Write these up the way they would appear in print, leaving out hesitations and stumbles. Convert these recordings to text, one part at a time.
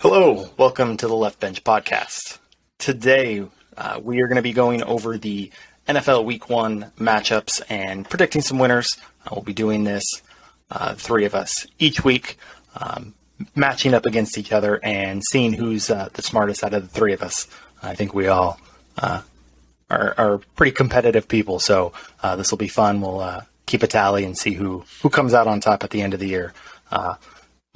Hello, welcome to the Left Bench Podcast. Today, we are going to be going over the NFL Week 1 matchups and predicting some winners. We'll be doing this, three of us, each week, matching up against each other and seeing who's the smartest out of the three of us. I think we all are pretty competitive people, so this will be fun. We'll keep a tally and see who comes out on top at the end of the year.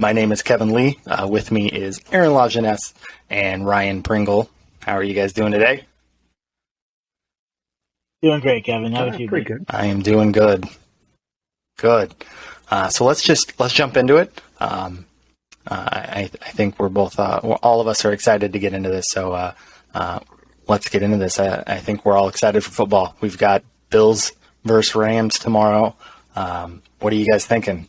My name is Kevin Lee. With me is Aaron LaJeunesse and Ryan Pringle. How are you guys doing today? Doing great, Kevin. How about you? Pretty good. I am doing good. Good. So let's jump into it. I think we're both, all of us are excited to get into this. So let's get into this. I think we're all excited for football. We've got Bills versus Rams tomorrow. What are you guys thinking?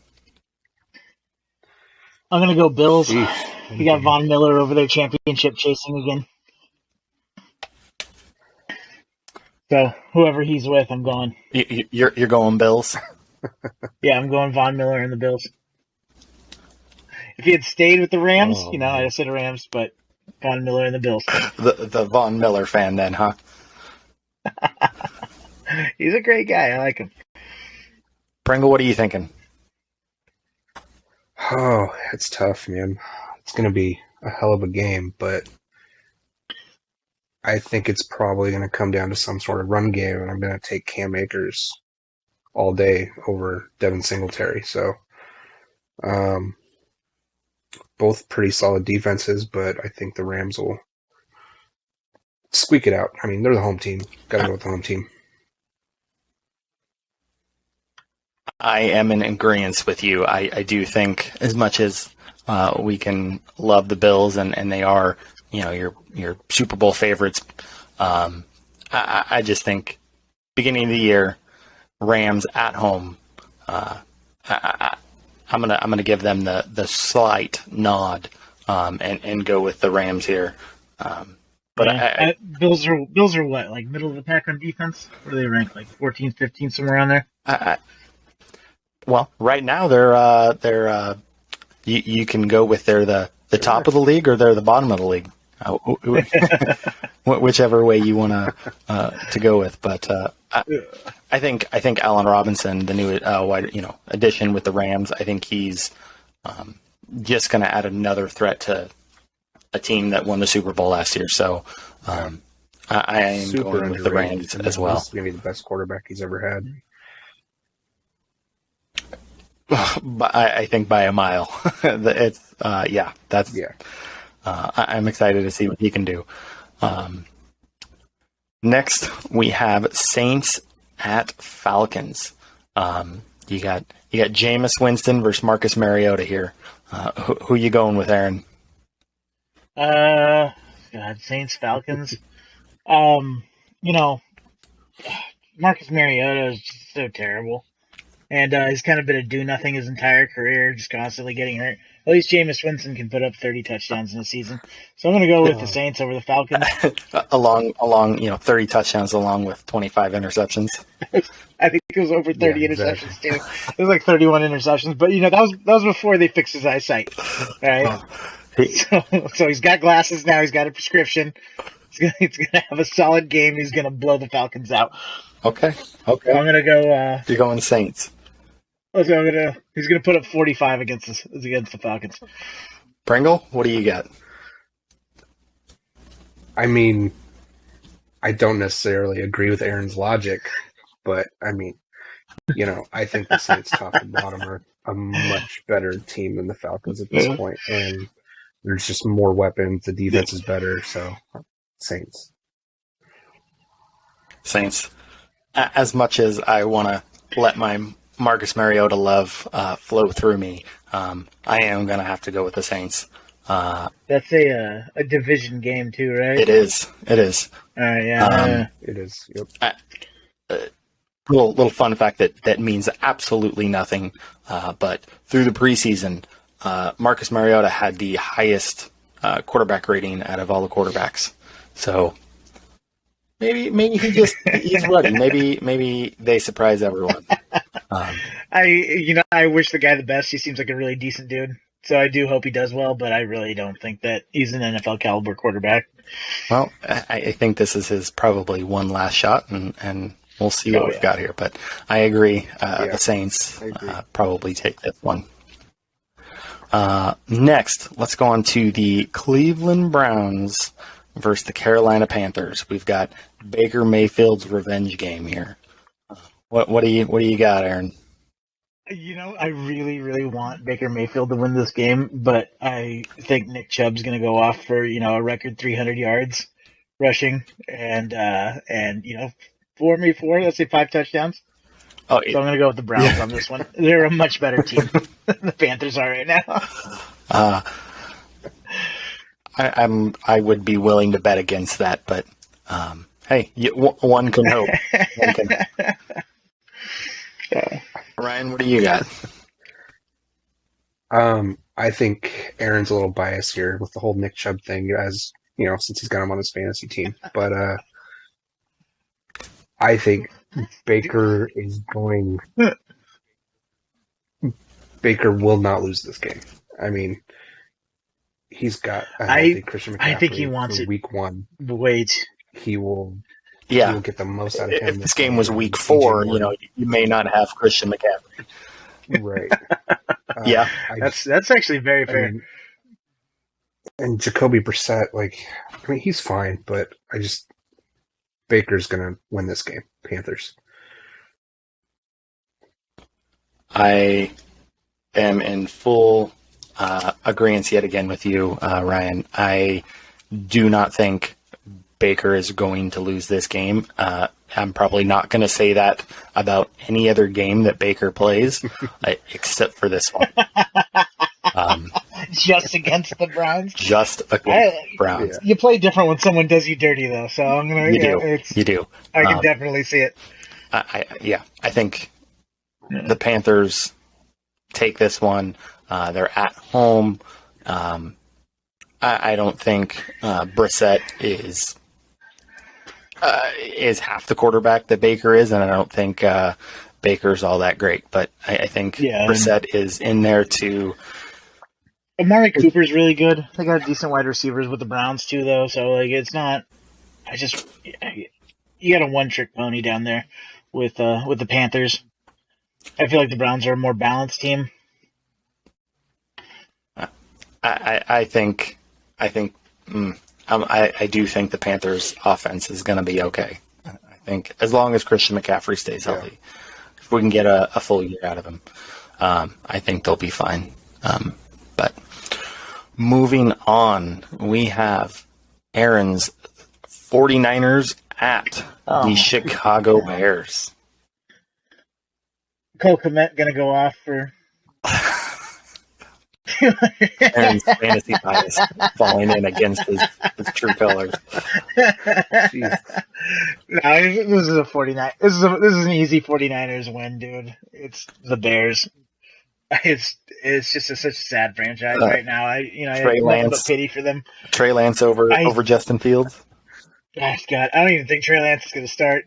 I'm going to go Bills. Jeez. We got Von Miller over there championship chasing again. So whoever he's with, I'm going. You're going Bills? Yeah, I'm going Von Miller and the Bills. If he had stayed with the Rams, I'd have said Rams, but Von Miller and the Bills. The Von Miller fan then, huh? He's a great guy. I like him. Pringle, what are you thinking? Oh, it's tough, man. It's going to be a hell of a game, but I think it's probably going to come down to some sort of run game, and I'm going to take Cam Akers all day over Devin Singletary. So, both pretty solid defenses, but I think the Rams will squeak it out. I mean, they're the home team. Got to go with the home team. I am in agreement with you. I do think as much as we can love the Bills and they are, your Super Bowl favorites. I just think beginning of the year, Rams at home. I'm gonna give them the slight nod and go with the Rams here. But Bills are what, like middle of the pack on defense? What do they rank, like 14th, 15th, somewhere around there? Well, right now they're you can go with they're the top of the league or they're the bottom of the league, whichever way you want to go with. But I think Allen Robinson, the new addition with the Rams, I think he's just going to add another threat to a team that won the Super Bowl last year. So I am going with the Rams as well. He's going to be the best quarterback he's ever had. I think by a mile. It's I'm excited to see what he can do. Next, we have Saints at Falcons. You got Jameis Winston versus Marcus Mariota here. Who you going with, Aaron? Saints, Falcons. Marcus Mariota is just so terrible. And he's kind of been a do-nothing his entire career, just constantly getting hurt. At least Jameis Winston can put up 30 touchdowns in a season. So I'm going to go with the Saints over the Falcons. along 30 touchdowns along with 25 interceptions. I think it was over 30 interceptions, too. It was like 31 interceptions. But, that was before they fixed his eyesight. Right? So he's got glasses now. He's got a prescription. He's going to have a solid game. He's going to blow the Falcons out. Okay. I'm going to go... You're going Saints. He's going to put up 45 against the Falcons. Pringle, what do you got? I mean, I don't necessarily agree with Aaron's logic, but I mean, I think the Saints top and bottom are a much better team than the Falcons at this point, and there's just more weapons. The defense is better, so Saints. As much as I want to let my Marcus Mariota love flow through me, I am going to have to go with the Saints. That's a division game too, right? It is. All right, yeah. It is. Yep. Little fun fact that means absolutely nothing. But through the preseason, Marcus Mariota had the highest quarterback rating out of all the quarterbacks. So maybe he's ready. Maybe they surprise everyone. I wish the guy the best. He seems like a really decent dude. So I do hope he does well, but I really don't think that he's an NFL caliber quarterback. Well, I think this is his probably one last shot, and we'll see what we've got here. But I agree. The Saints probably take this one. Next, let's go on to the Cleveland Browns versus the Carolina Panthers. We've got Baker Mayfield's revenge game here. What do you got, Aaron? I really, really want Baker Mayfield to win this game, but I think Nick Chubb's going to go off for a record 300 yards rushing and 4, let's say 5 touchdowns. Oh, so I'm going to go with the Browns on this one. They're a much better team than the Panthers are right now. I would be willing to bet against that, but hey, one can hope. Ryan, what do you got? I think Aaron's a little biased here with the whole Nick Chubb thing, as since he's got him on his fantasy team. But I think Baker will not lose this game. I mean, he's got a healthy Christian McCaffrey. I think he wants it week 1. Wait. He will get the most out of him. If this game was week 4, you may not have Christian McCaffrey. Right. Yeah. That's actually very fair. And Jacoby Brissett, he's fine, but Baker's going to win this game. Panthers. I am in full agreement yet again with you, Ryan. I do not think Baker is going to lose this game. I'm probably not going to say that about any other game that Baker plays, except for this one. Just against the Browns? Just against the Browns. You play different when someone does you dirty, though. So I'm going to... You do. I can definitely see it. I think the Panthers take this one. They're at home. I don't think Brissett is half the quarterback that Baker is, and I don't think Baker's all that great. But I think Brissett is in there to... Amari Cooper's really good. They got decent wide receivers with the Browns, too, though. So, it's not... You got a one-trick pony down there with the Panthers. I feel like the Browns are a more balanced team. I do think the Panthers' offense is going to be okay. I think as long as Christian McCaffrey stays healthy, if we can get a full year out of him, I think they'll be fine. But moving on, we have Aaron's 49ers at the Chicago Bears. Cole Kmet going to go off for... Aaron's fantasy bias falling in against his true colors. No, this is a 49. This is an easy 49ers win, dude. It's the Bears. It's just such a sad franchise right now. I have nothing but pity for them. Trey Lance over Justin Fields. Gosh, God, I don't even think Trey Lance is going to start.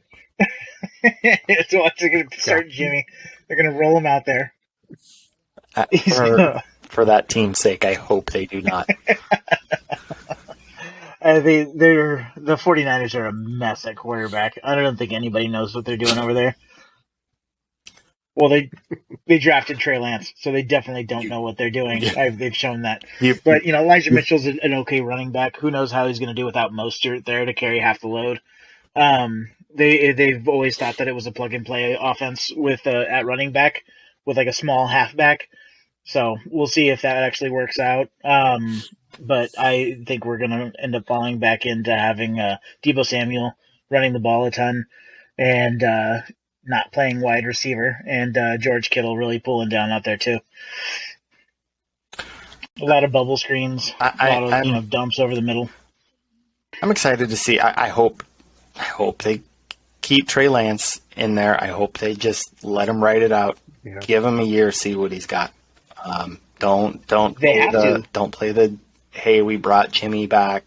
It's going to start Jimmy. They're going to roll him out there. For that team's sake, I hope they do not. The 49ers are a mess at quarterback. I don't think anybody knows what they're doing over there. Well, they drafted Trey Lance, so they definitely don't know what they're doing. They've shown that. But, Elijah Mitchell's an okay running back. Who knows how he's going to do without Mostert there to carry half the load. They've always thought that it was a plug-and-play offense with at running back with a small halfback. So we'll see if that actually works out. But I think we're going to end up falling back into having Deebo Samuel running the ball a ton and not playing wide receiver, and George Kittle really pulling down out there too. A lot of bubble screens, a lot of dumps over the middle. I'm excited to see. I hope they keep Trey Lance in there. I hope they just let him write it out. Yeah. Give him a year, see what he's got. Don't play the hey, we brought Jimmy back.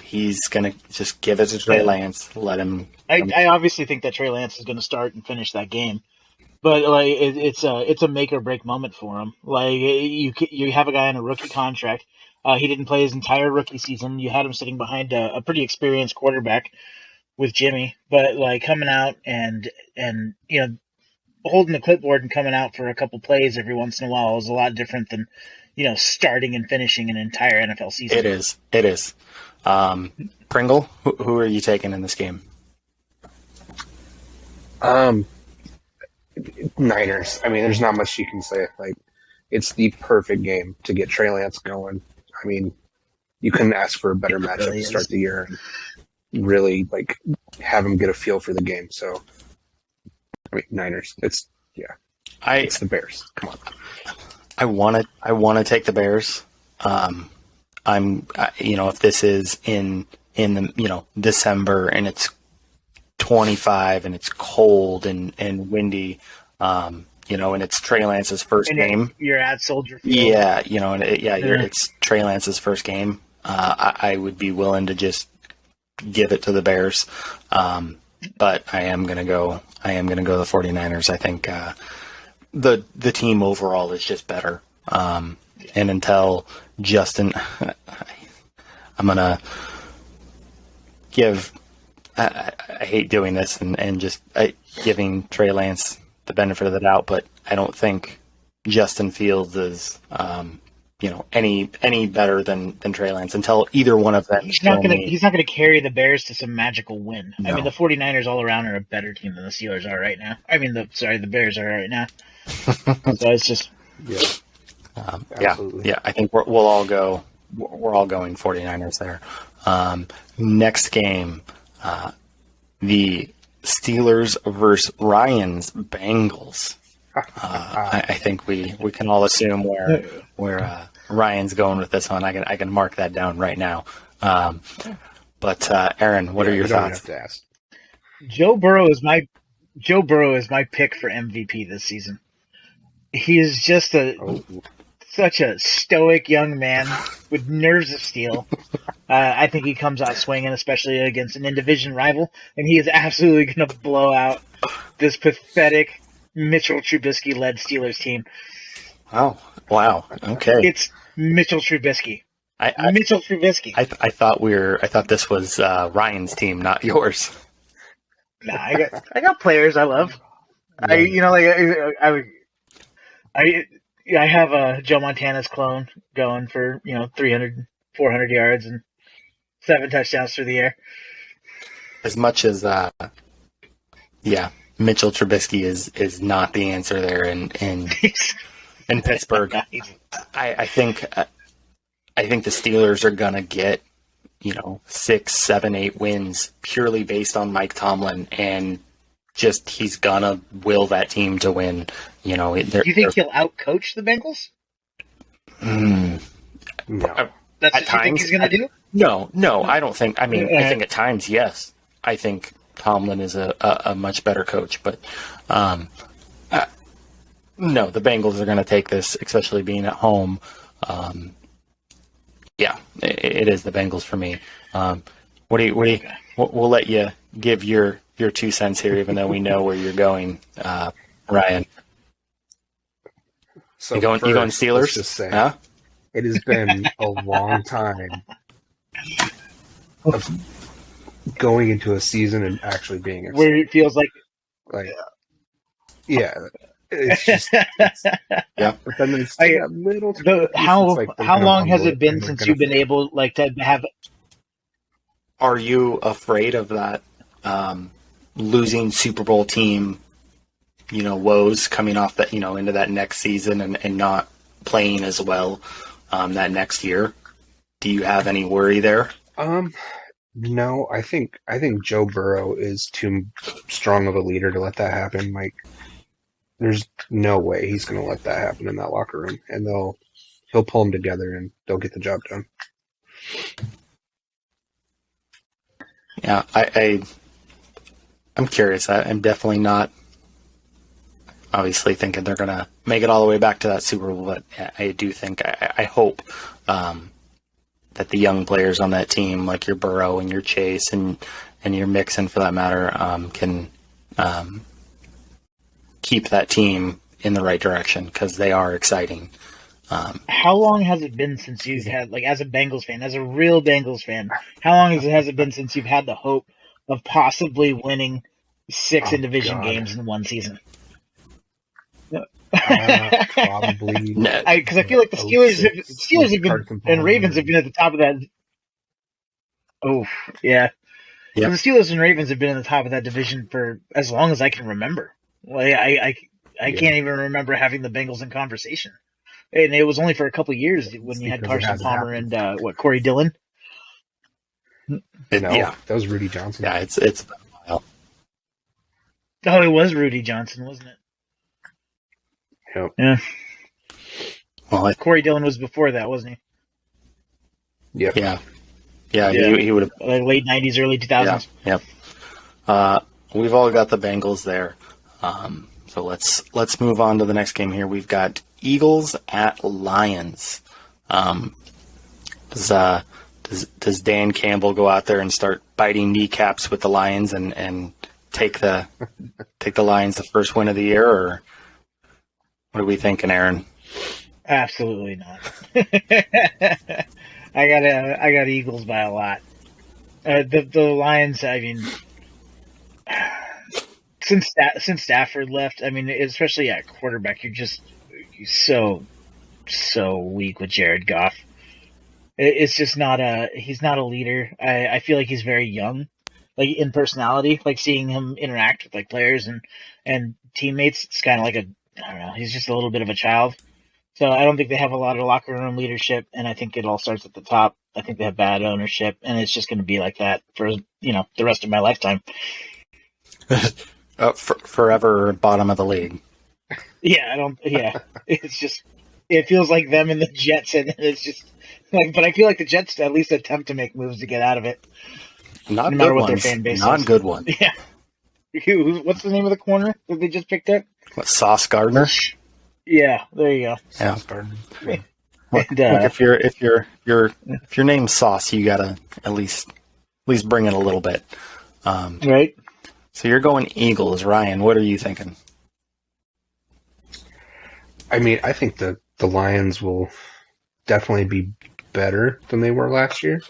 He's gonna just give it to Trey Lance. Let him. I obviously think that Trey Lance is going to start and finish that game, but like it's a make or break moment for him. Like you have a guy on a rookie contract. He didn't play his entire rookie season. You had him sitting behind a pretty experienced quarterback with Jimmy, but like coming out and holding the clipboard and coming out for a couple plays every once in a while is a lot different than starting and finishing an entire NFL season. It is. Pringle, who are you taking in this game? Niners. I mean, there's not much you can say. Like, it's the perfect game to get Trey Lance going. I mean, you couldn't ask for a better matchup really to start the year and really like have him get a feel for the game. So, I mean, Niners. It's the Bears. Come on. I want to take the Bears. If this is in the December and it's 25 and it's cold and windy, and it's Trey Lance's first game. You're at Soldier Field. Yeah, it's Trey Lance's first game. I would be willing to just give it to the Bears. But I am gonna go the 49ers. I think the team overall is just better. And until Justin, I'm gonna give. I hate doing this and just giving Trey Lance the benefit of the doubt, but I don't think Justin Fields is any better than Trey Lance until either one of them. He's not gonna carry the Bears to some magical win. No. I mean, the 49ers all around are a better team than the Steelers are right now. I mean, the Bears are right now. So it's just Absolutely. I think we're all going 49ers there. Next game, the Steelers versus Ryan's Bengals. I think we can all assume where Ryan's going with this one. I can mark that down right now. But Aaron, what are your thoughts? Have to ask. Joe Burrow is my pick for MVP this season. He is just such a stoic young man with nerves of steel. I think he comes out swinging, especially against an in-division rival, and he is absolutely going to blow out this pathetic Mitchell Trubisky-led Steelers team. Oh, wow. Okay. It's Mitchell Trubisky. Mitchell Trubisky. I thought this was Ryan's team, not yours. Nah, I got players I love. I have Joe Montana's clone going for 300, 400 yards and 7 touchdowns through the air. As much as Mitchell Trubisky is not the answer there in Pittsburgh. I think the Steelers are gonna get 6, 7, 8 wins purely based on Mike Tomlin, and just he's gonna will that team to win. Do you think he'll outcoach the Bengals? No. That's what you think he's gonna do? No, I don't think. I mean, I think at times, yes. I think Tomlin is a much better coach, but no, the Bengals are going to take this, especially being at home. It is the Bengals for me. We'll let you give your 2 cents here, even though we know where you're going, Ryan. So you going Steelers? Let's just say, huh? It has been a long time of going into a season and actually being excited. Where it feels like it's just yeah. But then it's a little. How long has it been since you've been able to have? Are you afraid of that losing Super Bowl team? Woes coming off that into that next season and not playing as well that next year. Do you have any worry there? No, I think Joe Burrow is too strong of a leader to let that happen. Like, there's no way he's going to let that happen in that locker room, and he'll pull them together and they'll get the job done. Yeah, I'm curious. I'm definitely not obviously thinking they're going to make it all the way back to that Super Bowl, but I do think I hope that the young players on that team, like your Burrow and your Chase and your Mixon for that matter, can keep that team in the right direction because they are exciting. How long has it been since you've had, like, as a Bengals fan, as a real Bengals fan, how long has it been since you've had the hope of possibly winning 6 division games in one season? Probably. Because I feel like the Steelers have been, and Ravens have been at the top of that. Oh, yeah. Yep. The Steelers and Ravens have been in the top of that division for as long as I can remember. Like, I can't even remember having the Bengals in conversation. And it was only for a couple of years when you had Carson Palmer and Corey Dillon. That was Rudy Johnson. Yeah, it's been a while. Oh, it was Rudy Johnson, wasn't it? Yep. Yeah. Well, Corey Dillon was before that, wasn't he? Yep. Yeah. He would have like late 90s, early 2000s. Yeah. We've all got the Bengals there. So let's move on to the next game here. We've got Eagles at Lions. Does Dan Campbell go out there and start biting kneecaps with the Lions and take the Lions the first win of the year, or what are we thinking, Aaron? Absolutely not. I got Eagles by a lot. The Lions, I mean, since Stafford left, I mean, especially at quarterback, you're so weak with Jared Goff. It's just he's not a leader. I feel like he's very young, like in personality, like seeing him interact with like players and teammates. It's kind of like I don't know, he's just a little bit of a child. So I don't think they have a lot of locker room leadership, and I think it all starts at the top. I think they have bad ownership, and it's just going to be like that for the rest of my lifetime. Forever bottom of the league. Yeah, it's just, it feels like them and the Jets, and it's just like, but I feel like the Jets at least attempt to make moves to get out of it. Not no matter good what ones. Their fan base Not is. good one. Yeah. What's the name of the corner that they just picked up? What, Sauce Gardner? Yeah, there you go. Yeah. Sauce Gardner. Look, if your name's Sauce, you gotta at least bring it a little bit. Right. So you're going Eagles, Ryan. What are you thinking? I mean, I think the Lions will definitely be better than they were last year,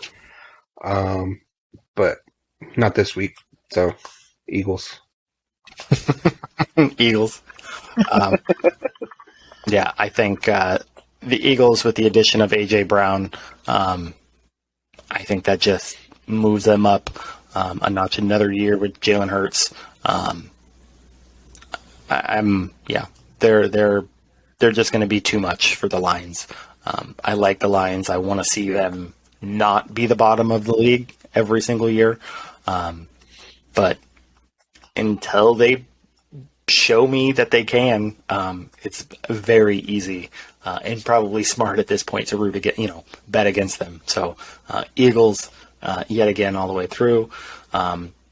but not this week. So, Eagles. Eagles. Yeah, I think the Eagles, with the addition of A.J. Brown, I think that just moves them up a notch. Another year with Jalen Hurts. They're just going to be too much for the Lions. I like the Lions. I want to see them not be the bottom of the league every single year. But until they show me that they can, it's very easy and probably smart at this point to bet against them. So Eagles yet again all the way through.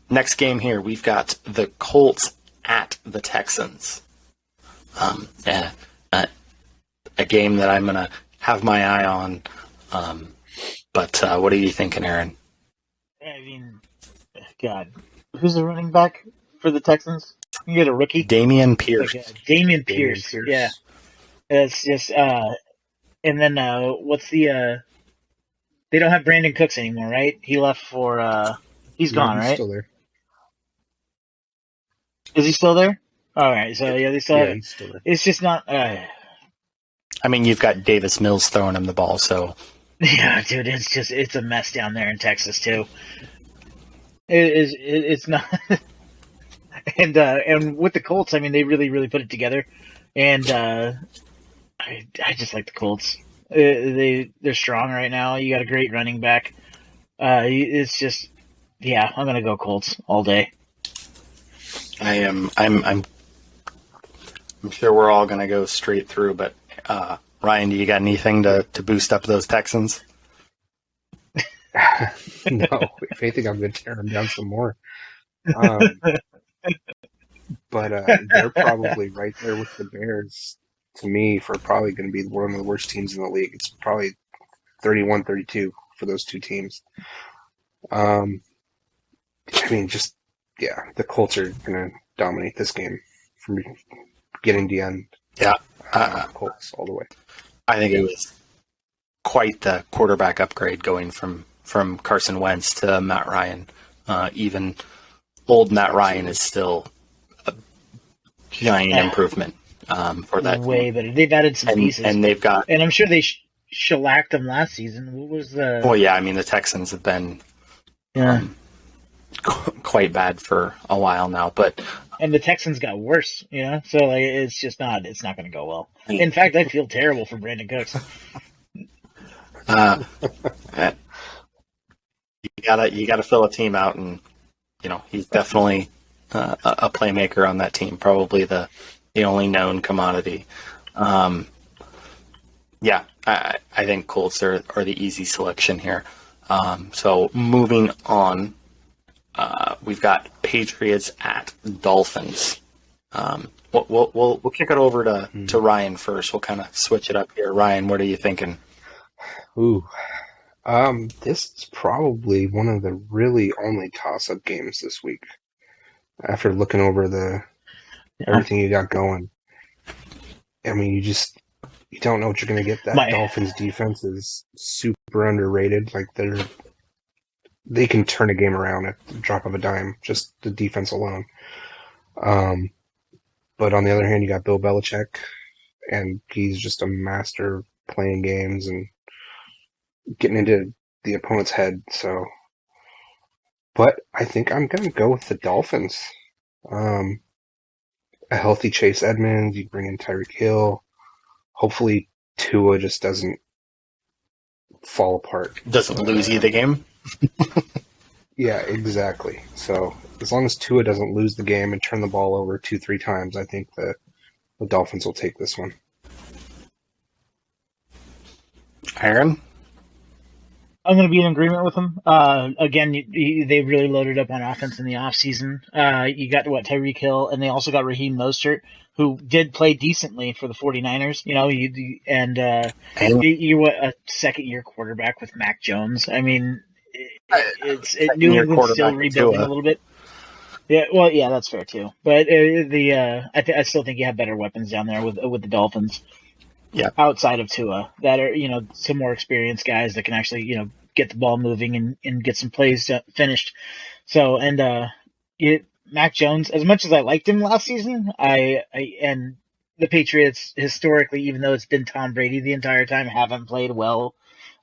Next game here, we've got the Colts at the Texans. A game that I'm going to have my eye on. But what are you thinking, Aaron? I mean, God, who's the running back for the Texans? You get a rookie? Dameon Pierce. Dameon Pierce. Yeah. It's just, and then what's the, they don't have Brandon Cooks anymore, right? He left for, he's gone, right? Still there. Is he still there? All right, so yeah, they still have, he's still there. It's just not, I mean, you've got Davis Mills throwing him the ball, so. Yeah, dude, it's a mess down there in Texas too. It's not, and with the Colts, I mean, they really, really put it together, and I just like the Colts. They're strong right now. You got a great running back. It's just, yeah, I'm gonna go Colts all day. I'm sure we're all gonna go straight through, but Ryan, do you got anything to boost up those Texans? No, if anything, I'm going to tear them down some more. But they're probably right there with the Bears, to me, for probably going to be one of the worst teams in the league. It's probably 31-32 for those two teams. I mean, the Colts are going to dominate this game beginning to end. Yeah. Colts all the way. I think it was quite the quarterback upgrade going from Carson Wentz to Matt Ryan. Even old Matt Ryan is still a giant improvement for that way team. better. They've added some pieces, and they've got. And I'm sure they shellacked them last season. What was the? Well, yeah, I mean the Texans have been quite bad for a while now, but. And the Texans got worse, So like, it's not going to go well. In fact, I feel terrible for Brandon Cooks. You gotta fill a team out, and he's definitely a playmaker on that team. Probably the only known commodity. I think Colts are the easy selection here. So moving on. We've got Patriots at Dolphins. We'll kick it over to Ryan first. We'll kind of switch it up here. Ryan, what are you thinking? Ooh, this is probably one of the really only toss-up games this week. After looking over everything you got going, I mean, you don't know what you're going to get. That Dolphins defense is super underrated. Like they can turn a game around at the drop of a dime, just the defense alone. But on the other hand, you got Bill Belichick, and he's just a master playing games and getting into the opponent's head. So, but I think I'm going to go with the Dolphins. A healthy Chase Edmonds, you bring in Tyreek Hill. Hopefully Tua just doesn't fall apart. Doesn't lose you the game? Yeah, exactly. So as long as Tua doesn't lose the game and turn the ball over 2-3 times, I think the Dolphins will take this one. Aaron? I'm going to be in agreement with him. Again, they really loaded up on offense in the offseason. You got Tyreek Hill, and they also got Raheem Mostert, who did play decently for the 49ers. You're a second-year quarterback with Mac Jones. I mean, New England's still rebuilding a little bit. Yeah, well, yeah, that's fair too. But I still think you have better weapons down there with the Dolphins. Yeah. Outside of Tua, that are some more experienced guys that can actually get the ball moving and get some plays finished. So Mac Jones, as much as I liked him last season, and the Patriots historically, even though it's been Tom Brady the entire time, haven't played well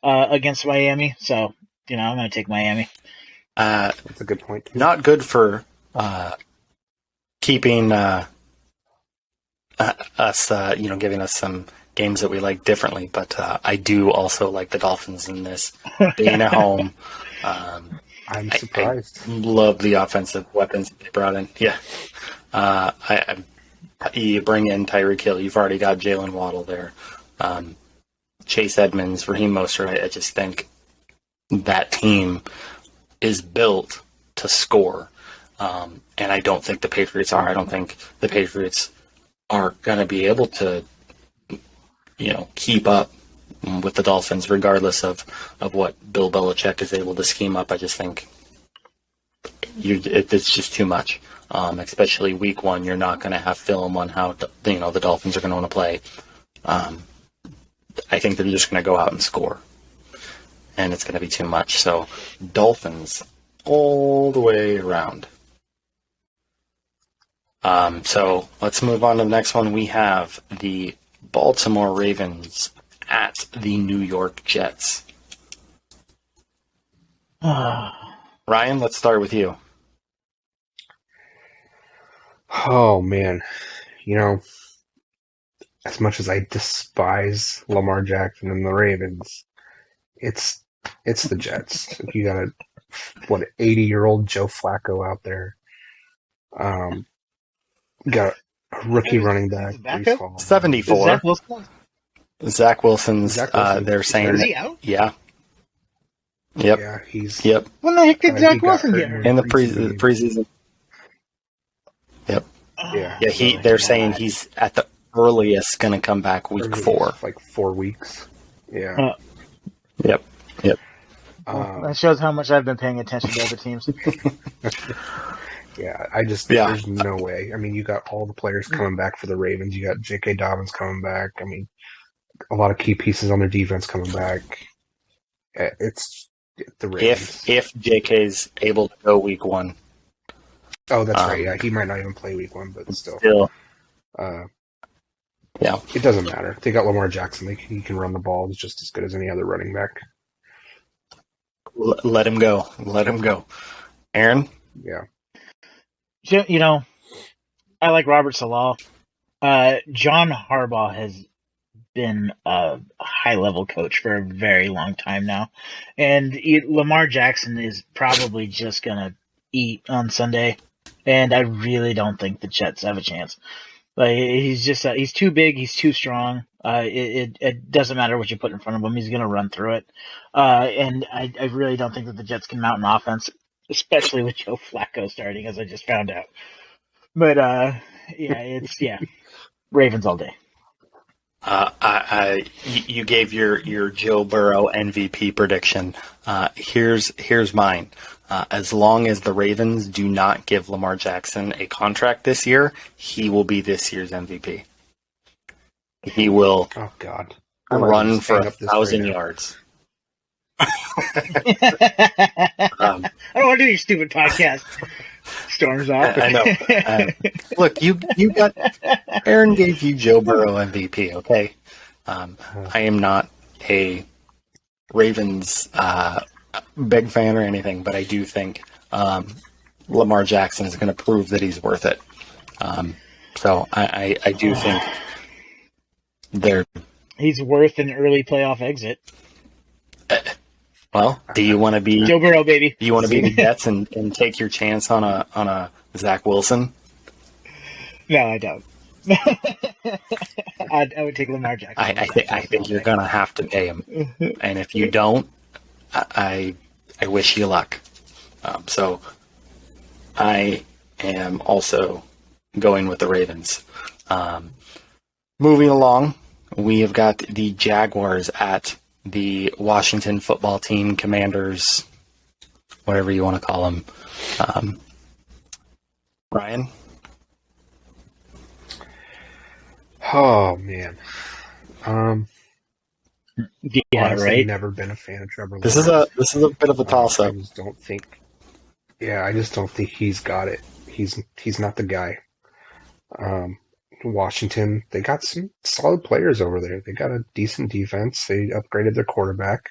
against Miami. So I'm going to take Miami. That's a good point. Not good for keeping us, giving us some games that we like differently, but I do also like the Dolphins in this, being at home. I'm surprised. I love the offensive weapons they brought in. Yeah. You bring in Tyreek Hill. You've already got Jalen Waddle there. Chase Edmonds, Raheem Mostert. I just think that team is built to score. And I don't think the Patriots are. I don't think the Patriots are going to be able to keep up with the Dolphins, regardless of what Bill Belichick is able to scheme up. I just think it's just too much. Especially week one, you're not going to have film on how the Dolphins are going to want to play. I think they're just going to go out and score, and it's going to be too much. So Dolphins all the way around. So let's move on to the next one. We have the Baltimore Ravens at the New York Jets. Ryan, let's start with you. Oh, man. As much as I despise Lamar Jackson and the Ravens, it's the Jets. You got a 80-year-old Joe Flacco out there. Got a rookie running back. 74. Zach Wilson's. They're saying. Is he out? Yeah. Yep. Yeah, he's. Yep. When the heck did Zach Wilson get hurt? In the preseason. Yep. Yeah. Yeah. They're saying he's at the earliest going to come back week 4. Like 4 weeks. Yeah. Yep. That shows how much I've been paying attention to other teams. Yeah, Yeah. there's no way. I mean, you got all the players coming back for the Ravens. You got J.K. Dobbins coming back. I mean, a lot of key pieces on their defense coming back. It's the Ravens. If JK's able to go week 1. Oh, that's right. Yeah, he might not even play week 1, but still. Yeah. It doesn't matter. They got Lamar Jackson. He can run the ball just as good as any other running back. Let him go. Let him go. Aaron? Yeah. You know, I like Robert Salah. John Harbaugh has been a high-level coach for a very long time now. And Lamar Jackson is probably just going to eat on Sunday. And I really don't think the Jets have a chance. Like, he's just he's too big, he's too strong. It doesn't matter what you put in front of him, he's going to run through it. And I really don't think that the Jets can mount an offense, especially with Joe Flacco starting, as I just found out. But Ravens all day. You gave your Joe Burrow MVP prediction. Here's mine. As long as the Ravens do not give Lamar Jackson a contract this year, he will be this year's MVP. He will Oh God. run for 1,000 yards. I don't want to do your stupid podcast. Storms off. I know. Look, you got Aaron gave you Joe Burrow MVP. Okay, I am not a Ravens big fan or anything, but I do think Lamar Jackson is going to prove that he's worth it. So I do think he's worth an early playoff exit. Well, do you want to be Joe Burrow, baby? Do you want to be the Jets and take your chance on a Zach Wilson? No, I don't. I would take Lamar Jackson. I think you're gonna have to pay him, and if you don't, I wish you luck. So I am also going with the Ravens. Moving along, we have got the Jaguars at the Washington football team, Commanders, whatever you want to call them. Ryan? Oh man. Yeah, Honestly, right. never been a fan of Trevor This Lawrence. is a bit of a toss up. I just don't think. Yeah, I just don't think he's got it. He's not the guy. Washington, they got some solid players over there. They got a decent defense. They upgraded their quarterback,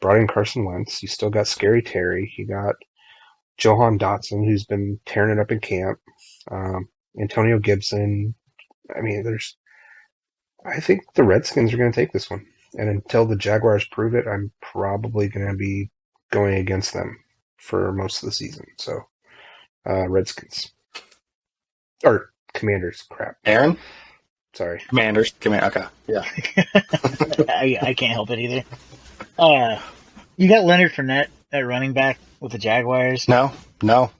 brought in Carson Wentz. You still got Scary Terry. You got Johan Dotson, who's been tearing it up in camp. Antonio Gibson. I mean, I think the Redskins are going to take this one. And until the Jaguars prove it, I'm probably going to be going against them for most of the season. So, Redskins. Or Commanders, crap. Aaron? Sorry. Commanders. Okay. Yeah. I can't help it either. You got Leonard Fournette at running back with the Jaguars. No. No?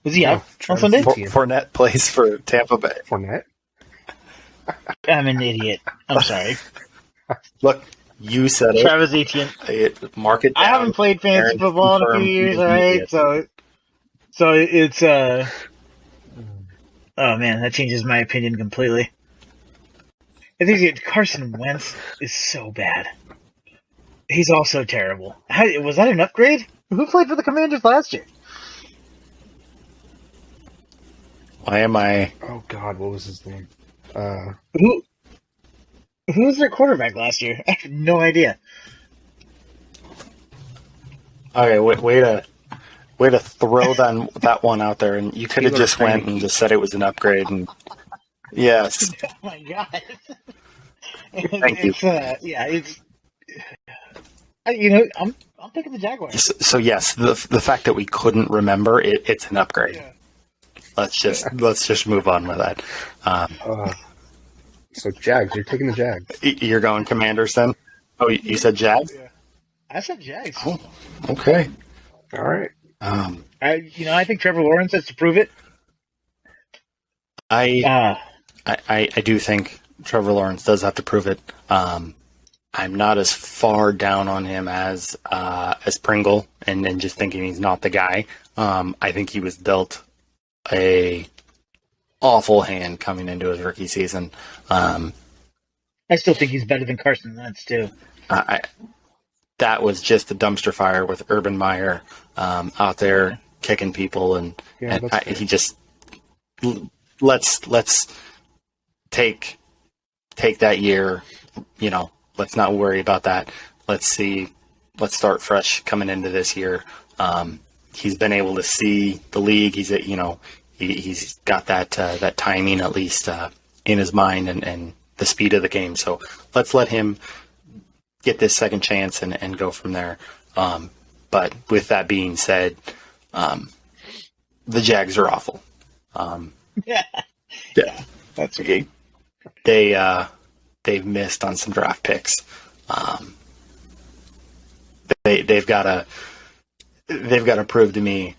Is he out on Travis Sunday? Etienne. Fournette plays for Tampa Bay. Fournette? I'm an idiot. I'm sorry. Look, you said it. Travis Etienne. Mark it down. I haven't played fantasy Aaron football in a few confirmed years, he's all an right? idiot. So it's oh man, that changes my opinion completely. I think Carson Wentz is so bad. He's also terrible. Was that an upgrade? Who played for the Commanders last year? Why am I? Oh, God, what was his name? Who was their quarterback last year? I have no idea. Okay, way to throw that one out there, and you could have Taylor just went Heineke. and just said it was an upgrade. And yes, Oh my god! Thank you. It's I'm picking the Jaguars. so yes, the fact that we couldn't remember it's an upgrade. Yeah. Let's just move on with that. So, Jags, you're taking the Jags. You're going Commanders then? Oh, you said Jags? I said Jags. Oh, okay. All right. I think Trevor Lawrence has to prove it. I do think Trevor Lawrence does have to prove it. I'm not as far down on him as Pringle, and just thinking he's not the guy. I think he was dealt a awful hand coming into his rookie season. I still think he's better than Carson Wentz too. That was just a dumpster fire with Urban Meyer out there kicking people, and he just let's take that year. Let's not worry about that. Let's start fresh coming into this year. He's been able to see the league. He's got that timing at least in his mind and the speed of the game. So let's let him get this second chance and go from there. But with that being said, the Jags are awful. Yeah, that's okay. They've missed on some draft picks. They've got to prove to me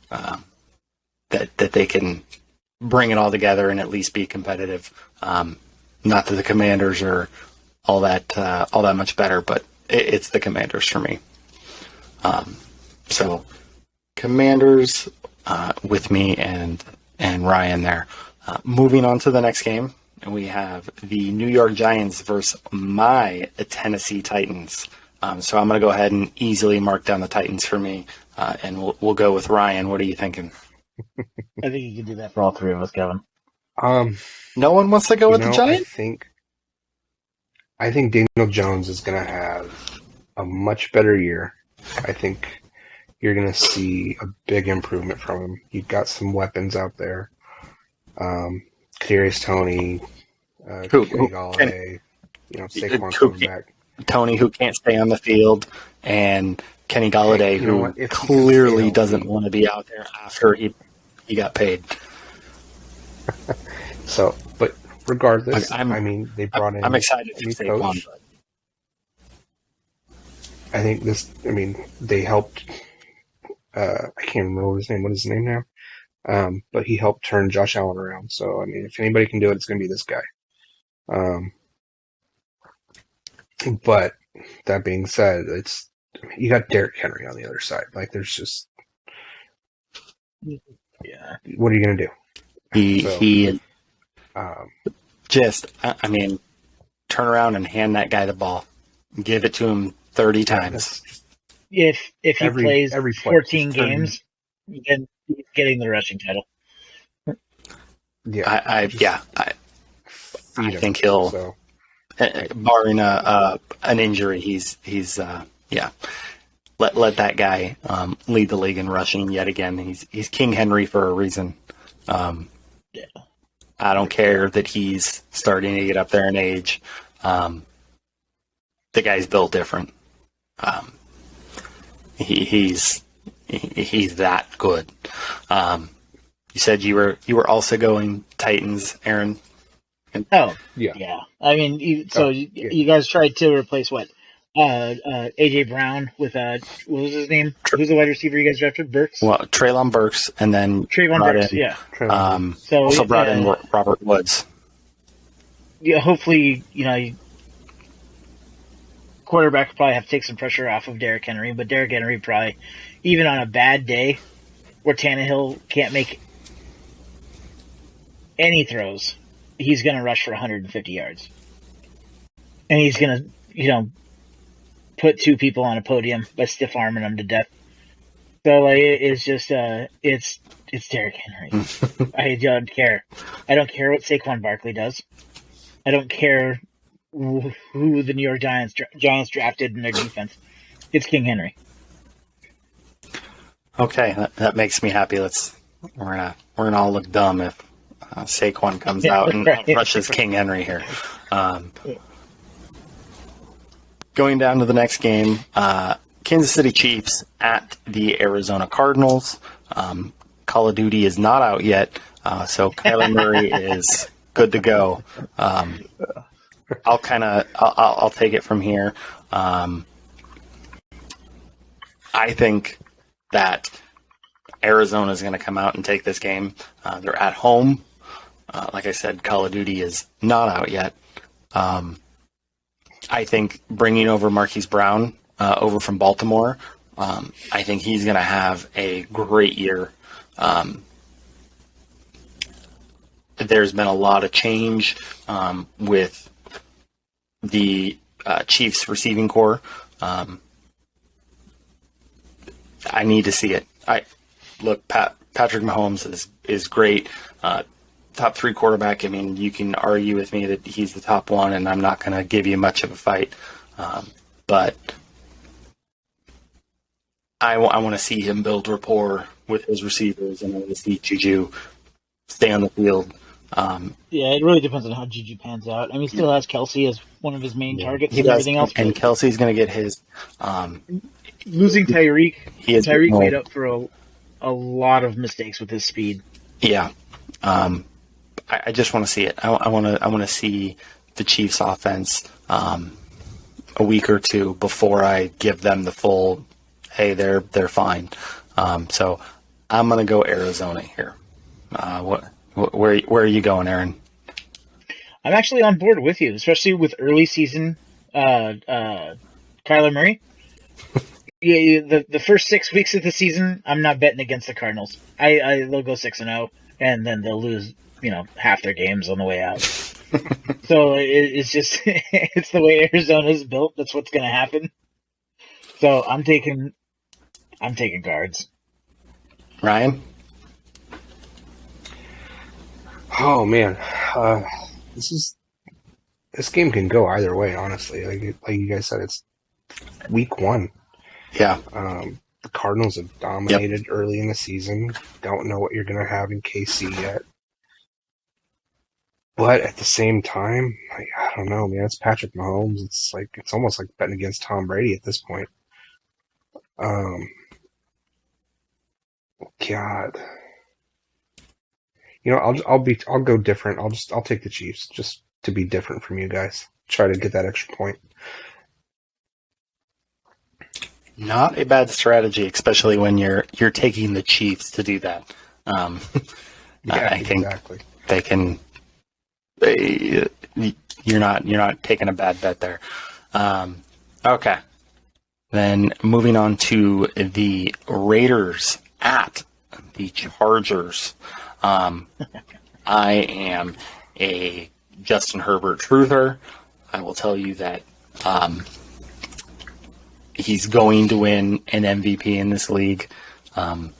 that they can bring it all together and at least be competitive. Not that the Commanders are all that much better, but it's the Commanders for me. So Commanders with me and Ryan there. Moving on to the next game, we have the New York Giants versus my Tennessee Titans. So I'm going to go ahead and easily mark down the Titans for me, and we'll go with Ryan. What are you thinking? I think you can do that for all three of us, Kevin. No one wants to go with the Giants? I think Daniel Jones is going to have a much better year. I think you're going to see a big improvement from him. You've got some weapons out there. Kadarius Toney, Kenny Galladay, Saquon coming back. Tony, who can't stay on the field, and Kenny Galladay, who clearly doesn't want to be out there after he got paid. So, but regardless, they brought in. I'm excited for Saquon. I think they helped. I can't remember his name. What is his name now? But he helped turn Josh Allen around. So, if anybody can do it, it's going to be this guy. But that being said, you got Derrick Henry on the other side. There's just, what are you going to do? He turn around and hand that guy the ball, give it to him 30 times. If he plays 14 games, then he's getting the rushing title. Yeah, I think he'll. So. Barring an injury, he's let that guy lead the league in rushing yet again. He's King Henry for a reason. I don't care that he's starting to get up there in age. The guy's built different. He's that good. You said you were also going Titans, Aaron. Oh, yeah. You guys tried to replace what? AJ Brown with what was his name? Who's the wide receiver you guys drafted? Burks? Well, Treylon Burks, and then Trayvon Burks, also brought in Robert Woods. Yeah, hopefully, quarterback will probably have to take some pressure off of Derrick Henry, but Derrick Henry probably, even on a bad day where Tannehill can't make any throws, he's going to rush for 150 yards. And he's going to, put two people on a podium by stiff arming them to death. So it's just it's Derrick Henry. I don't care. I don't care what Saquon Barkley does. I don't care who the New York Giants drafted in their defense. It's King Henry. Okay, that makes me happy. We're gonna all look dumb if Saquon comes out and rushes King Henry here. Going down to the next game, Kansas City Chiefs at the Arizona Cardinals. Call of Duty is not out yet, so Kyler Murray is good to go. I'll take it from here. I think that Arizona is going to come out and take this game. They're at home. Like I said, Call of Duty is not out yet. I think bringing over Marquise Brown over from Baltimore, I think he's going to have a great year. There's been a lot of change with the Chiefs receiving core. I need to see it. Patrick Mahomes is great. Top 3 quarterback. I mean, you can argue with me that he's the top one, and I'm not going to give you much of a fight. But I want to see him build rapport with his receivers, and I want to see Juju stay on the field. Yeah, it really depends on how Juju pans out. I mean, he still has Kelsey as one of his main targets He and does, everything else. and Kelsey's going to get his. Losing Tyreek, Tyreek no. made up for a lot of mistakes with his speed. Yeah, I just want to see it. I want to see the Chiefs' offense a week or two before I give them the full. Hey, they're fine. So I'm going to go Arizona here. Where are you going, Aaron? I'm actually on board with you, especially with early season Kyler Murray. Yeah, the first 6 weeks of the season, I'm not betting against the Cardinals. They'll go 6-0, and then they'll lose, half their games on the way out. So it's just it's the way Arizona's built. That's what's going to happen. So I'm taking Cards. Ryan? Oh man, this game can go either way. Honestly, like you guys said, it's week 1. Yeah. The Cardinals have dominated early in the season. Don't know what you're going to have in KC yet. But at the same time, I don't know, man. It's Patrick Mahomes. It's almost like betting against Tom Brady at this point. God. I'll go different. I'll take the Chiefs just to be different from you guys. Try to get that extra point. Not a bad strategy, especially when you're taking the Chiefs to do that. Yeah, I think exactly. they can. You're not taking a bad bet there. Okay. Then moving on to the Raiders at the Chargers. I am a Justin Herbert truther. I will tell you that he's going to win an MVP in this league. I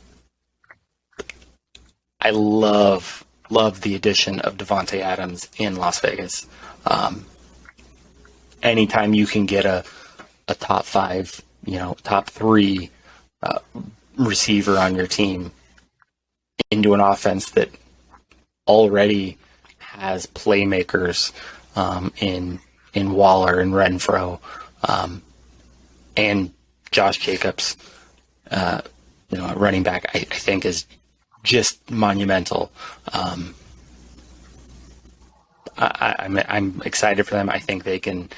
love the addition of Devontae Adams in Las Vegas. Anytime you can get a top 5, top 3 receiver on your team into an offense that already has playmakers in Waller and Renfro, and Josh Jacobs, running back, I think is just monumental. I'm excited for them. I think they can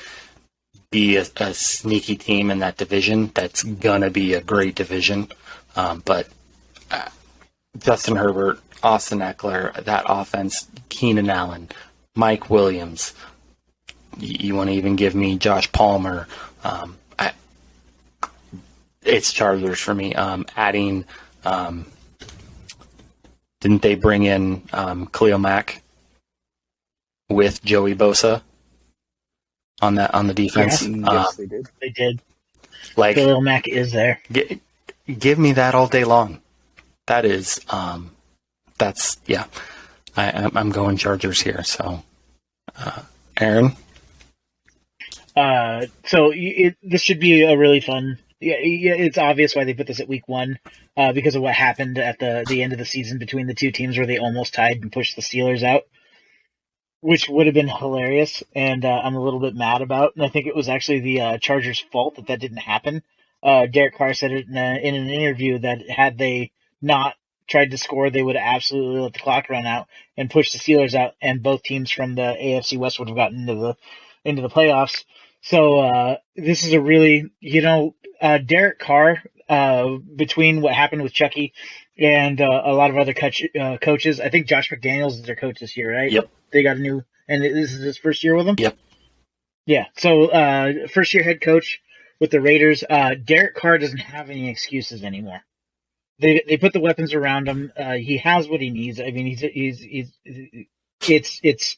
be a sneaky team in that division. That's gonna be a great division. But Justin Herbert, Austin Eckler, that offense, Keenan Allen, Mike Williams. You want to even give me Josh Palmer? It's Chargers for me. Adding, didn't they bring in Khalil Mack with Joey Bosa on the defense? Yes, they did. They did. Like Khalil Mack is there. Give me that all day long. That is, that's yeah. I'm going Chargers here. So, Aaron. This should be a really fun. Yeah, it's obvious why they put this at week 1, because of what happened at the end of the season between the two teams where they almost tied and pushed the Steelers out, which would have been hilarious, and I'm a little bit mad about. And I think it was actually the Chargers' fault that didn't happen. Derek Carr said it in an interview that had they not tried to score, they would have absolutely let the clock run out and pushed the Steelers out, and both teams from the AFC West would have gotten into the playoffs. So this is a really, Derek Carr, between what happened with Chucky and a lot of other coaches, I think Josh McDaniels is their coach this year, right? Yep. They got and this is his first year with them? Yep. Yeah, so first year head coach with the Raiders. Derek Carr doesn't have any excuses anymore. They put the weapons around him. He has what he needs. I mean, it's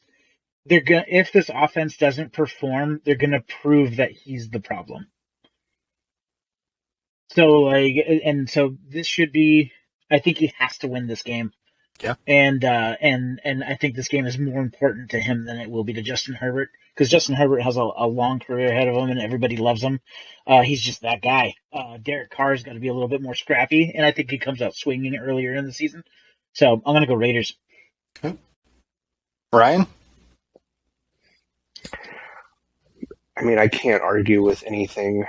they're gonna, if this offense doesn't perform, they're gonna prove that he's the problem. So so this should be. I think he has to win this game. Yeah. And I think this game is more important to him than it will be to Justin Herbert, because Justin Herbert has a long career ahead of him and everybody loves him. He's just that guy. Derek Carr's got to be a little bit more scrappy, and I think he comes out swinging earlier in the season. So I'm going to go Raiders. Okay. Ryan? I mean, I can't argue with anything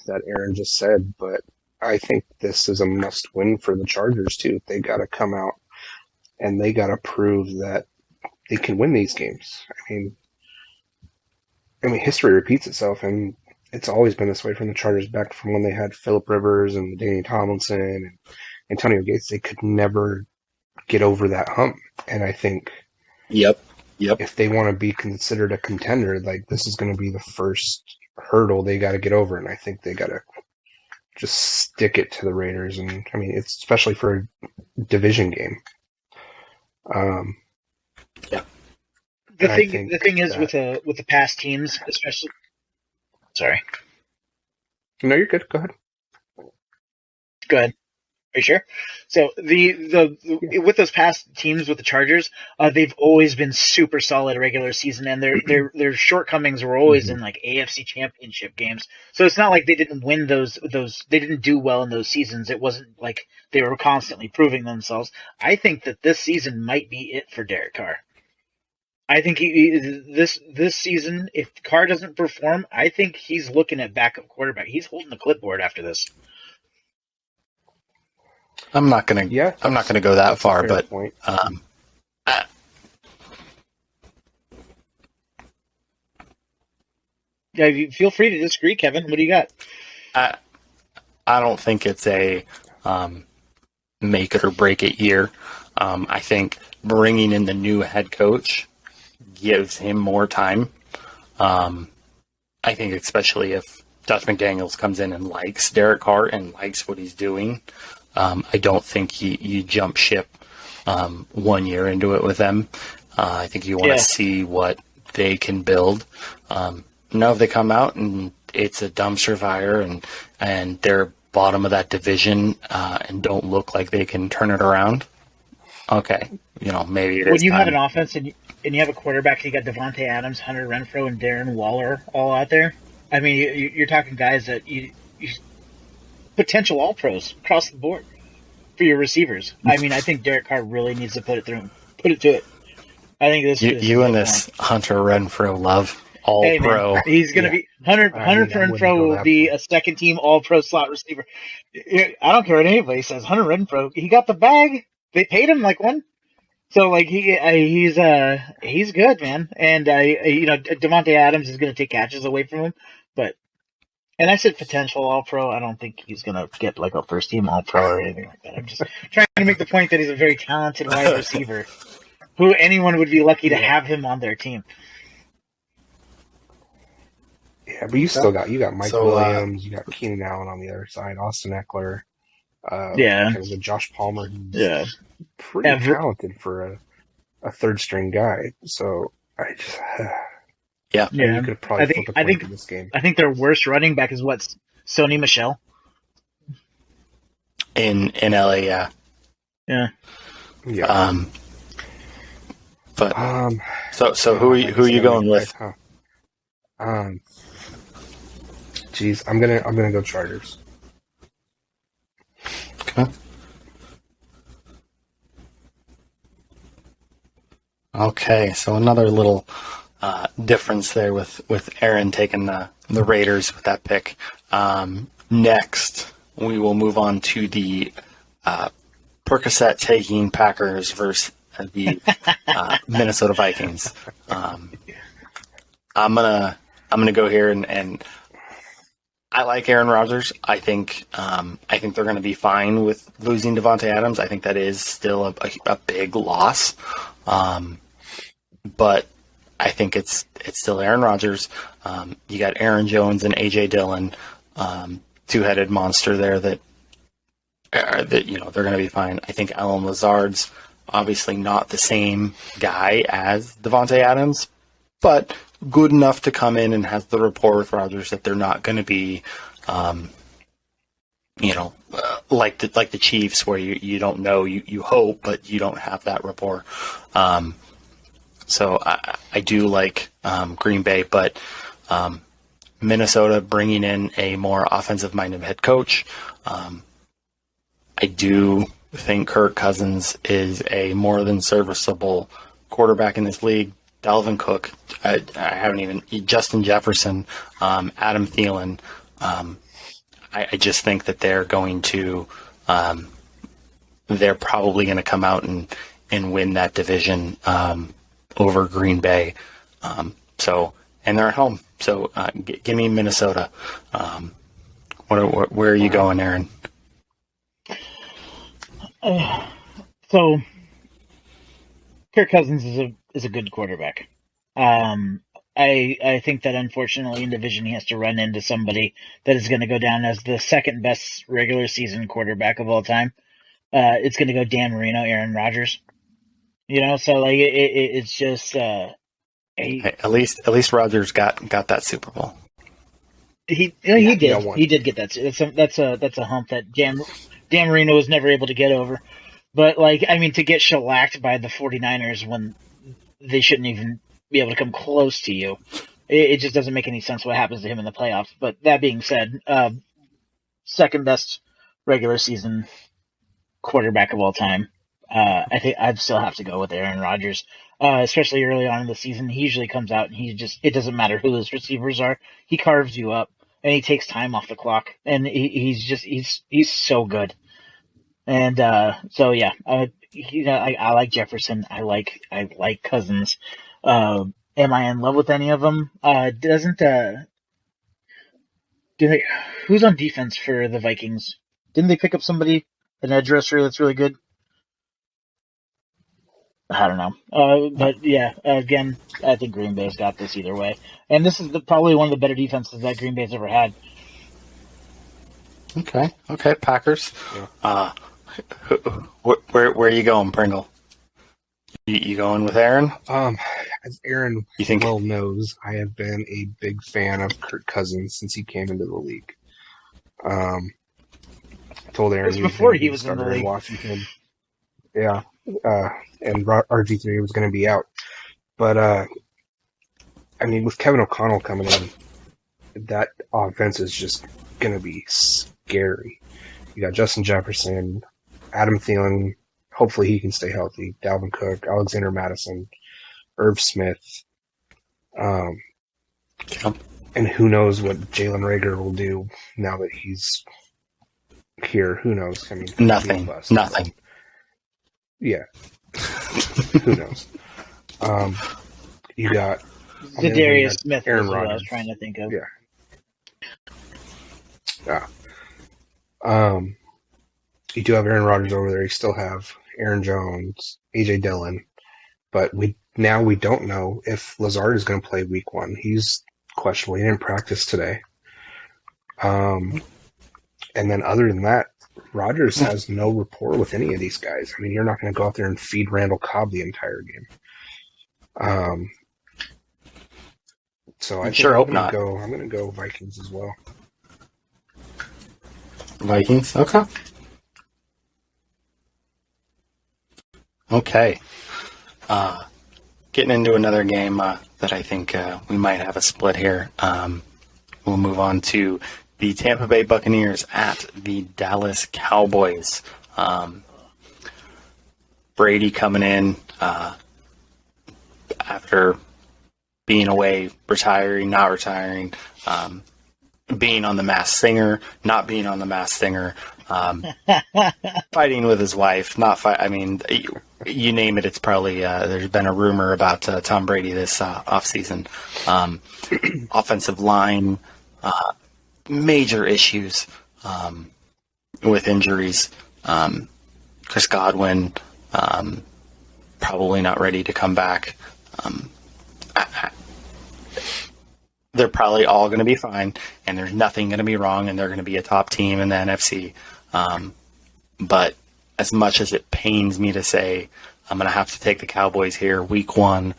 that Aaron just said, but I think this is a must-win for the Chargers, too. They got to come out and they got to prove that they can win these games. I mean, history repeats itself, and it's always been this way from the Chargers back from when they had Phillip Rivers and Danny Tomlinson and Antonio Gates. They could never get over that hump, and I think Yep. if they want to be considered a contender, like, this is going to be the first hurdle they got to get over, and I think they got to just stick it to the Raiders. And I mean, it's especially for a division game. The thing is with the past teams, especially. Sorry. No, you're good. Go ahead. Go ahead. Are you sure? So with those past teams with the Chargers, they've always been super solid regular season, and their shortcomings were always in like AFC Championship games. So it's not like they didn't win those they didn't do well in those seasons. It wasn't like they were constantly proving themselves. I think that this season might be it for Derek Carr. I think this season, if Carr doesn't perform, I think he's looking at backup quarterback. He's holding the clipboard after this. I'm not gonna go that far, but yeah, feel free to disagree, Kevin. What do you got? I don't think it's a make it or break it year. I think bringing in the new head coach gives him more time. I think especially if Josh McDaniels comes in and likes Derek Carr and likes what he's doing, I don't think you jump ship 1 year into it with them. I think you want to see what they can build. Now if they come out and it's a dumpster fire and they're bottom of that division and don't look like they can turn it around, okay, maybe it is. When you time. have an offense and you have a quarterback, you got Devontae Adams, Hunter Renfrow, and Darren Waller all out there. I mean, you're talking guys that you potential all-pros across the board for your receivers. I mean, I think Derek Carr really needs to put it to it. I think this. You and this Hunter Renfrow love all-pro. Man, he's going to be Hunter Renfrow will be a second-team all-pro slot receiver. I don't care what anybody says. Hunter Renfrow, he got the bag. They paid him like one. So like he's good, man, and Devontae Adams is going to take catches away from him, and I said potential All-Pro. I don't think he's going to get like a first-team All-Pro or anything like that. I'm just trying to make the point that he's a very talented wide receiver, who anyone would be lucky to have him on their team. Yeah, but you got Mike Williams, you got Keenan Allen on the other side, Austin Eckler, with Josh Palmer. He's pretty talented for a third string guy. So I just you could have probably flipped a coin for this game. I think their worst running back is Sony Michel in LA. Yeah. But so who are you going with? I'm gonna go Chargers. Okay. Okay, so another little difference there with Aaron taking the Raiders with that pick. Next, we will move on to the Percocet taking Packers versus the Minnesota Vikings. I'm gonna go here and I like Aaron Rodgers. I think they're going to be fine with losing Devontae Adams. I think that is still a big loss. But I think it's still Aaron Rodgers. You got Aaron Jones and A.J. Dillon, two-headed monster there that that they're going to be fine. I think Alan Lazard's obviously not the same guy as Devontae Adams, but good enough to come in and has the rapport with Rodgers that they're not going to be, like the Chiefs, where you don't know, you hope, but you don't have that rapport. So I do like Green Bay, but Minnesota bringing in a more offensive-minded head coach. I do think Kirk Cousins is a more than serviceable quarterback in this league. Dalvin Cook, I haven't even, Justin Jefferson, Adam Thielen. I just think that they're going to, they're probably going to come out and win that division over Green Bay. And they're at home. So give me Minnesota. Where are you going, Aaron? So Kirk Cousins is a good quarterback. I think that unfortunately in division he has to run into somebody that is going to go down as the second best regular season quarterback of all time. It's going to go Dan Marino, Aaron Rodgers. So like it's just at least Rodgers got that Super Bowl. He did get that. That's a hump that Dan Marino was never able to get over. But, to get shellacked by the 49ers when they shouldn't even be able to come close to you, it just doesn't make any sense what happens to him in the playoffs. But that being said, second best regular season quarterback of all time. I think I'd still have to go with Aaron Rodgers, especially early on in the season. He usually comes out and it doesn't matter who his receivers are. He carves you up. And he takes time off the clock, and he's so good. And so yeah, I like Jefferson. I like Cousins. Am I in love with any of them? Who's on defense for the Vikings? Didn't they pick up somebody, an edge rusher that's really good? I don't know. But yeah, again, I think Green Bay's got this either way. And this is probably one of the better defenses that Green Bay's ever had. Okay, Packers. Yeah. Where are you going, Pringle? You going with Aaron? As Aaron well knows, I have been a big fan of Kirk Cousins since he came into the league. I told Aaron it was before he was in the league. Washington. Yeah. And RG3 was going to be out. But, with Kevin O'Connell coming in, that offense is just going to be scary. You got Justin Jefferson, Adam Thielen, hopefully he can stay healthy, Dalvin Cook, Alexander Madison, Irv Smith, and who knows what Jalen Reagor will do now that he's here. Who knows? Nothing. Yeah. Who knows? You got Zadarius Smith. Aaron Rodgers. Rodgers. I was trying to think of. Yeah. You do have Aaron Rodgers over there. You still have Aaron Jones, AJ Dillon, but we don't know if Lazard is going to play Week 1. He's questionable. He didn't practice today. And then other than that, Rodgers has no rapport with any of these guys. You're not going to go out there and feed Randall Cobb the entire game. So I sure hope not. I'm going to go Vikings as well. Vikings, okay. Okay. Getting into another game that I think we might have a split here. We'll move on to the Tampa Bay Buccaneers at the Dallas Cowboys. Brady coming in after being away, retiring, not retiring, being on The Masked Singer, not being on The Masked Singer, fighting with his wife, not fight. You name it, it's probably there's been a rumor about Tom Brady this offseason. Offensive line, major issues with injuries. Chris Godwin probably not ready to come back. They're probably all going to be fine, and there's nothing going to be wrong, and they're going to be a top team in the NFC. but as much as it pains me to say, I'm going to have to take the Cowboys here, week one.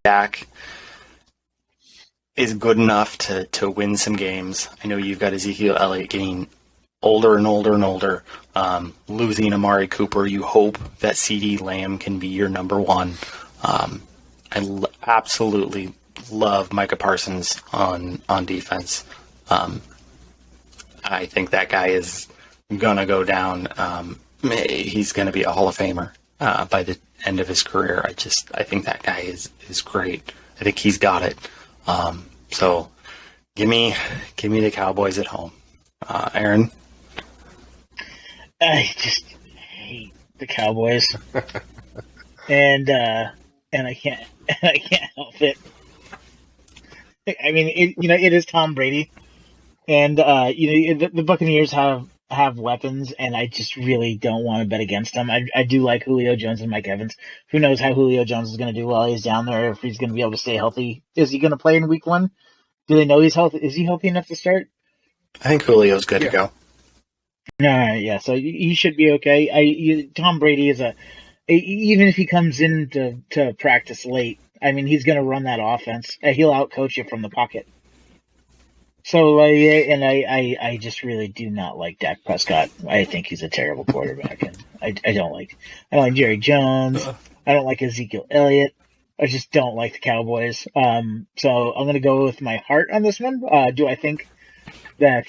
Dak is good enough to win some games. I know you've got Ezekiel Elliott getting older and older and older. Losing Amari Cooper, you hope that CeeDee Lamb can be your number one. Absolutely love Micah Parsons on defense. I think that guy is going to go down. He's going to be a Hall of Famer by the end of his career. I think that guy is great. I think he's got it. So give me the Cowboys at home. Aaron? I just hate the Cowboys. and I can't help it. I mean, it is Tom Brady, and the Buccaneers have weapons, and I just really don't want to bet against them. I do like Julio Jones and Mike Evans. Who knows how Julio Jones is going to do while he's down there? If he's going to be able to stay healthy, is he going to play in Week 1? Do they know he's healthy? Is he healthy enough to start? I think Julio's good to go. Yeah. So he should be okay. Tom Brady is even if he comes in to practice late, I mean, he's going to run that offense. He'll outcoach you from the pocket. So, I just really do not like Dak Prescott. I think he's a terrible quarterback, and I don't like Jerry Jones. I don't like Ezekiel Elliott. I just don't like the Cowboys. So I'm going to go with my heart on this one. Do I think that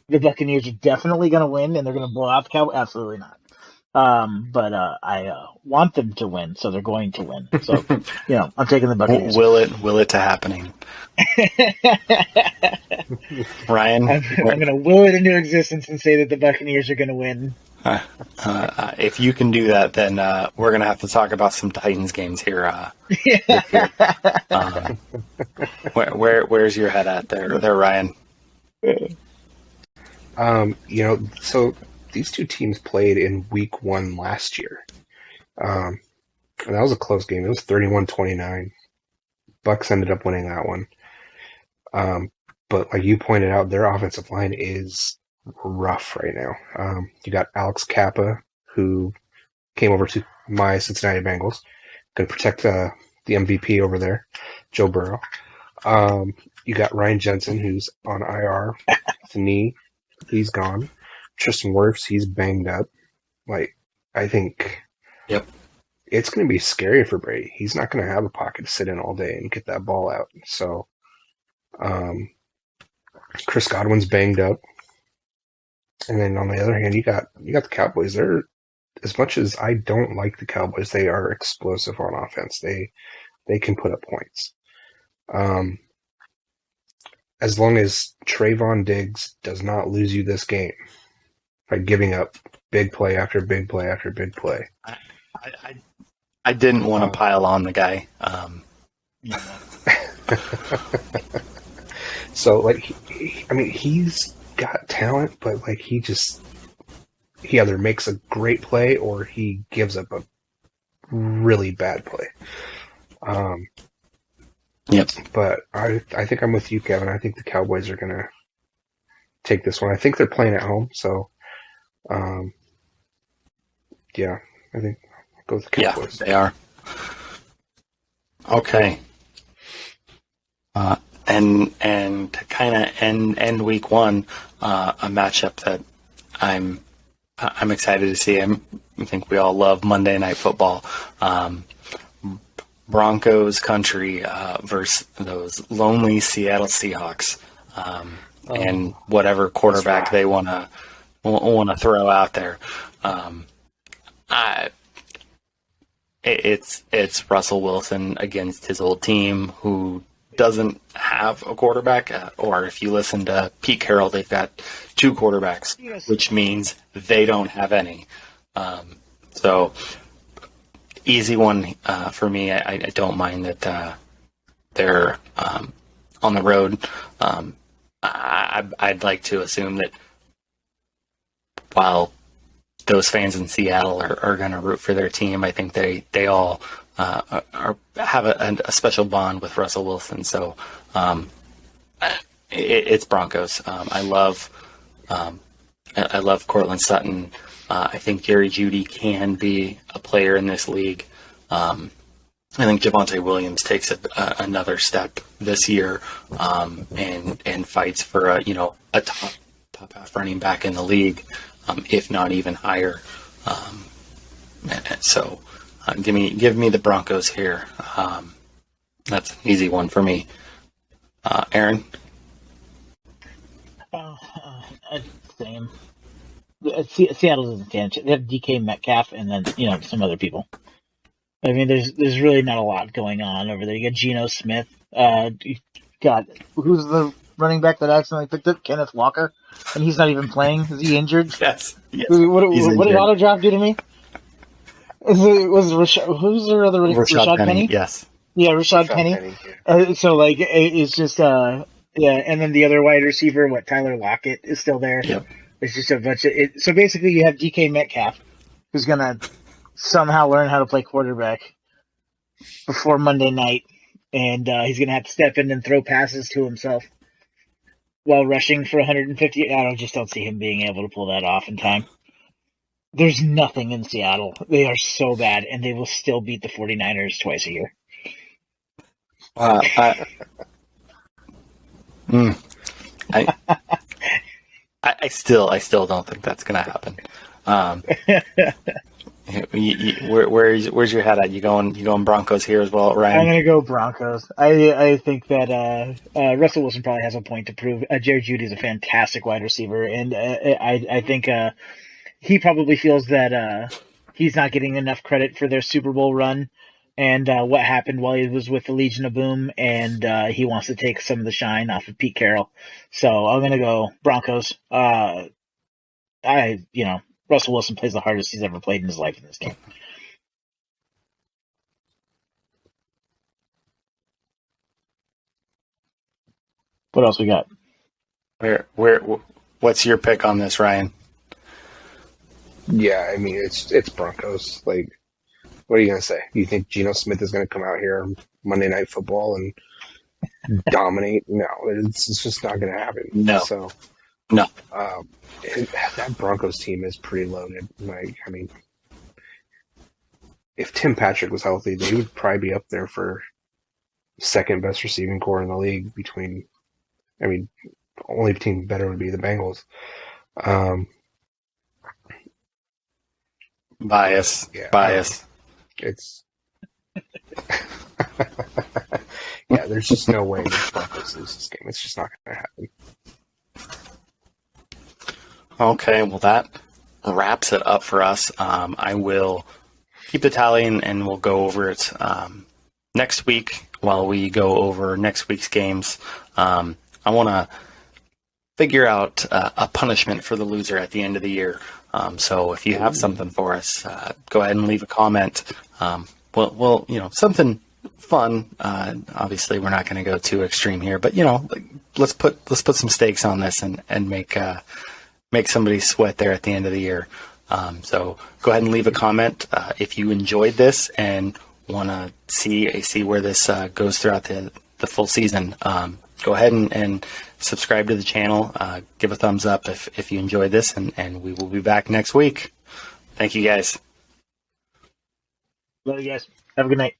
the Buccaneers are definitely going to win and they're going to blow out the Cowboys? Absolutely not. But I want them to win, so they're going to win. So, I'm taking the Buccaneers. Will it to happening? Ryan? I'm going to will it into existence and say that the Buccaneers are going to win. If you can do that, then we're going to have to talk about some Titans games here. Where's your head at there, Ryan? So these two teams played in Week 1 last year. And that was a close game. It was 31-29. Bucks ended up winning that one. But like you pointed out, their offensive line is rough right now. You got Alex Kappa, who came over to my Cincinnati Bengals, going to protect the MVP over there, Joe Burrow. You got Ryan Jensen, who's on IR with a knee. He's gone. Tristan Wirfs, he's banged up. I think it's going to be scary for Brady. He's not going to have a pocket to sit in all day and get that ball out. So, Chris Godwin's banged up. And then on the other hand, you got the Cowboys. They're, as much as I don't like the Cowboys, they are explosive on offense. They can put up points. As long as Trayvon Diggs does not lose you this game by giving up big play after big play after big play. I didn't want to pile on the guy. So, he's got talent, but he either makes a great play or he gives up a really bad play. But I think I'm with you, Kevin. I think the Cowboys are going to take this one. I think they're playing at home, so I think I'll go with the Cowboys. Yeah, they are. Okay. And to kind of end Week 1, a matchup that I'm excited to see. I think we all love Monday Night Football. Broncos country versus those lonely Seattle Seahawks, and whatever quarterback they want to throw out there. It's Russell Wilson against his old team, who doesn't have a quarterback, or if you listen to Pete Carroll, they've got 2 quarterbacks, which means they don't have any. So easy one for me. I don't mind that they're on the road. I'd like to assume that while those fans in Seattle are going to root for their team, I think they all have a special bond with Russell Wilson. So it's Broncos. I love I love Cortland Sutton. I think Jerry Jeudy can be a player in this league. I think Javonte Williams takes another step this year and fights for a top half running back in the league, if not even higher. So give me the Broncos here. That's an easy one for me. Aaron? Same. Seattle doesn't stand a chance. They have DK Metcalf and then some other people. I mean, there's really not a lot going on over there. You got Geno Smith. You got who's the running back that accidentally picked up? Kenneth Walker, and he's not even playing. Is he injured? Yes. What did Auto Drop do to me? Who's the other running? Rashad Penny? Yes. Yeah, Rashad Penny. So it's just and then the other wide receiver, Tyler Lockett is still there. Yep. It's just a bunch of it. So basically, you have DK Metcalf, who's gonna somehow learn how to play quarterback before Monday night, and he's gonna have to step in and throw passes to himself while rushing for 150. I just don't see him being able to pull that off in time. There's nothing in Seattle. They are so bad, and they will still beat the 49ers twice a year. I still don't think that's going to happen. Where's your head at? You going Broncos here as well, Ryan? I'm going to go Broncos. I think that Russell Wilson probably has a point to prove. Jerry Jeudy is a fantastic wide receiver, and I think he probably feels that he's not getting enough credit for their Super Bowl run and what happened while he was with the Legion of Boom, and he wants to take some of the shine off of Pete Carroll. So I'm going to go Broncos. Russell Wilson plays the hardest he's ever played in his life in this game. What else we got? What's your pick on this, Ryan? Yeah, I mean it's Broncos. Like, what are you gonna say? You think Geno Smith is gonna come out here Monday Night Football and dominate? No, it's just not gonna happen. No. So no. That Broncos team is pretty loaded. Like, I mean, if Tim Patrick was healthy, they would probably be up there for second best receiving core in the league. Only team better would be the Bengals. Bias. It's yeah. There's just no way the Broncos lose this game. It's just not going to happen. Okay, well that wraps it up for us. I will keep the tally and we'll go over it next week while we go over next week's games. I want to figure out a punishment for the loser at the end of the year. So if you have something for us, go ahead and leave a comment. Well, something fun. Obviously, we're not going to go too extreme here, but let's put some stakes on this and make somebody sweat there at the end of the year. So go ahead and leave a comment if you enjoyed this and want to see where this goes throughout the full season. Go ahead and subscribe to the channel. Give a thumbs up if you enjoyed this, and we will be back next week. Thank you, guys. Love you guys. Have a good night.